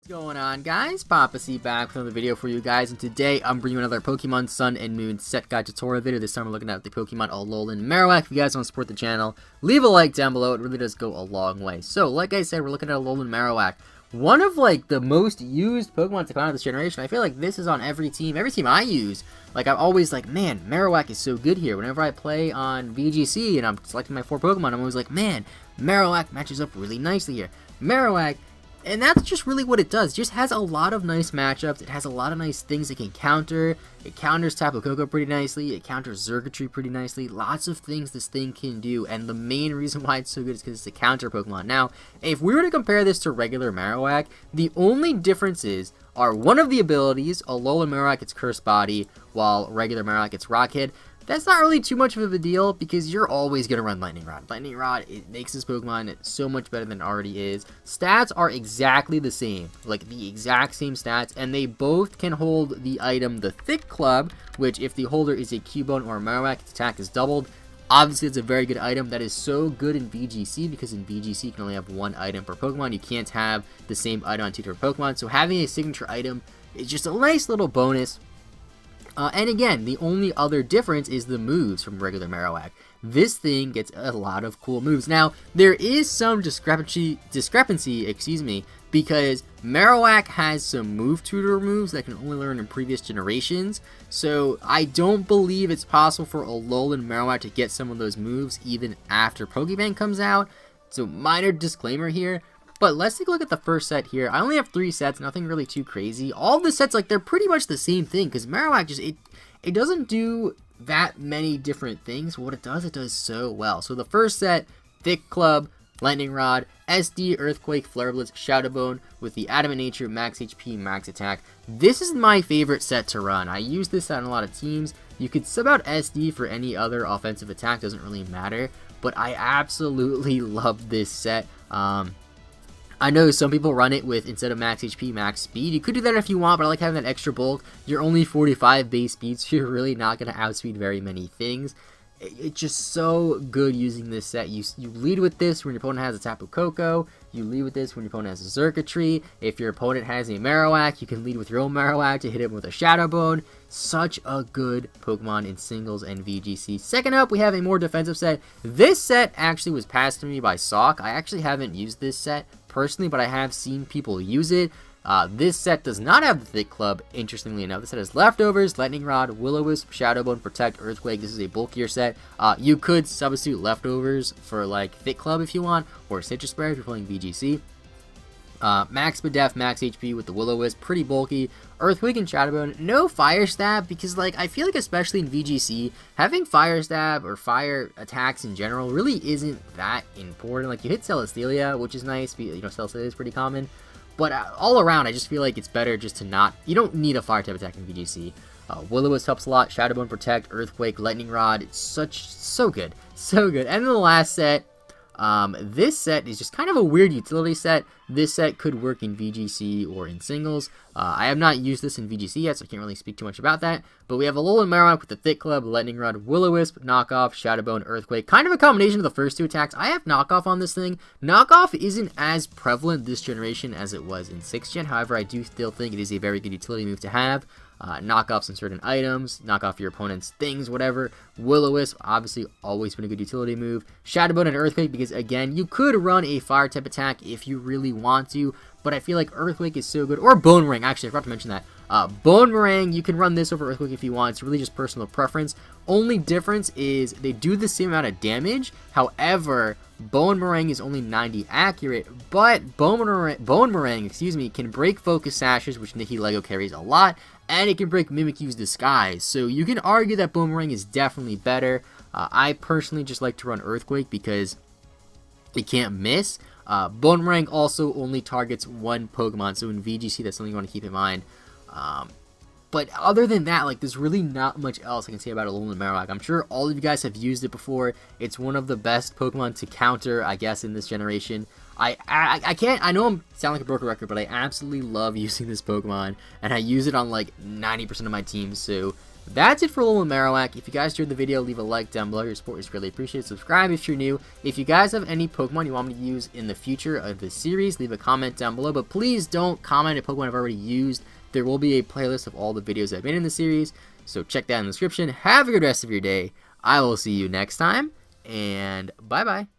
What's going on, guys? Papa C back with another video for you guys, and today I'm bringing you another Pokemon Sun and Moon set guide tutorial video. This time we're looking at the Pokemon Alolan Marowak. If you guys want to support the channel, leave a like down below. It really does go a long way. So, like I said, we're looking at Alolan Marowak. One of, the most used Pokemon to come out of this generation. I feel like this is on every team I use. I'm always like, man, Marowak is so good here. Whenever I play on VGC and I'm selecting my 4 Pokemon, I'm always like, man, Marowak matches up really nicely here. Marowak. And that's just really what it does. It just has a lot of nice matchups. It has a lot of nice things it can counter. It counters Tapu Koko pretty nicely. It counters Xurkitree pretty nicely. Lots of things this thing can do. And the main reason why it's so good is because it's a counter Pokemon. Now, if we were to compare this to regular Marowak, the only differences are one of the abilities. Alolan Marowak gets Cursed Body, while regular Marowak gets Rockhead. That's not really too much of a deal because you're always going to run Lightning Rod. Lightning Rod, it makes this Pokemon so much better than it already is. Stats are exactly the same, the exact same stats, and they both can hold the item, the Thick Club, which if the holder is a Cubone or a Marowak, its attack is doubled. Obviously, it's a very good item that is so good in VGC because in VGC you can only have one item per Pokemon. You can't have the same item on 2 different Pokemon, so having a signature item is just a nice little bonus. And again, the only other difference is the moves from regular Marowak. This thing gets a lot of cool moves. Now, there is some discrepancy, because Marowak has some move tutor moves that can only learn in previous generations. So I don't believe it's possible for Alolan Marowak to get some of those moves even after Pokemon comes out. So minor disclaimer here. But let's take a look at the first set here. I only have 3 sets, nothing really too crazy. All the sets, they're pretty much the same thing, because Marowak just, it doesn't do that many different things. What it does so well. So the first set, Thick Club, Lightning Rod, SD, Earthquake, Flare Blitz, Shadow Bone, with the Adamant Nature, Max HP, Max Attack. This is my favorite set to run. I use this on a lot of teams. You could sub out SD for any other offensive attack, doesn't really matter. But I absolutely love this set. I know some people run it with, instead of max HP, max speed. You could do that if you want, but I like having that extra bulk. You're only 45 base speed, so you're really not going to outspeed very many things. It's just so good using this set. You lead with this when your opponent has a Tapu Koko. You lead with this when your opponent has a Xurkitree. If your opponent has a Marowak, you can lead with your own Marowak to hit him with a Shadow Bone. Such a good Pokemon in singles and VGC. Second up, we have a more defensive set. This set actually was passed to me by Sock. I actually haven't used this set personally, but I have seen people use it. This set does not have the Thick Club, interestingly enough. This set has Leftovers, Lightning Rod, Will-O-Wisp, Shadow Bone, Protect, Earthquake. This is a bulkier set. You could substitute Leftovers for Thick Club if you want, or Citrus Berry if you're playing VGC. Max Def, Max HP with the Will-O-Wisp, pretty bulky. Earthquake and Shadow Bone, no Fire Stab, because I feel like especially in VGC, having Fire Stab or fire attacks in general really isn't that important. You hit Celesteela, which is nice, Celesteela is pretty common. But all around, I just feel like it's better just to not... You don't need a fire type attack in VGC. Will-O-Wisp helps a lot. Shadow Bone, Protect, Earthquake, Lightning Rod. It's so good. So good. And then the last set, this set is just kind of a weird utility set. This set could work in VGC or in singles. I have not used this in VGC yet, so I can't really speak too much about that. But we have Alolan Marowak with the Thick Club, Lightning Rod, Will-O-Wisp, Knockoff, Shadow Bone, Earthquake. Kind of a combination of the first 2 attacks. I have Knockoff on this thing. Knockoff isn't as prevalent this generation as it was in 6th gen. However, I do still think it is a very good utility move to have. Knock off some certain items, knock off your opponent's things, whatever. Will-O-Wisp, obviously always been a good utility move. Shadow Bone and Earthquake, because again, you could run a fire type attack if you really want to, but I feel like Earthquake is so good. Or Boomerang, actually, I forgot to mention that. Boomerang, you can run this over Earthquake if you want. It's really just personal preference. Only difference is they do the same amount of damage. However, Boomerang is only 90 accurate, but Boomerang, can break Focus Sashes, which Nikki Lego carries a lot, and it can break Mimikyu's Disguise. So you can argue that Boomerang is definitely better. I personally just like to run Earthquake because it can't miss. Boomerang also only targets one Pokemon, so in VGC that's something you want to keep in mind. But other than that, there's really not much else I can say about Alolan Marowak. I'm sure all of you guys have used it before. It's one of the best Pokemon to counter, I guess, in this generation. I can't, I know I sound like a broken record, but I absolutely love using this Pokemon, and I use it on like 90% of my teams. So that's it for Alolan Marowak. If you guys enjoyed the video, leave a like down below. Your support is greatly appreciated. Subscribe if you're new. If you guys have any Pokemon you want me to use in the future of this series, leave a comment down below. But please don't comment a Pokemon I've already used. There will be a playlist of all the videos I've made in the series, so check that in the description. Have a good rest of your day. I will see you next time, and bye-bye.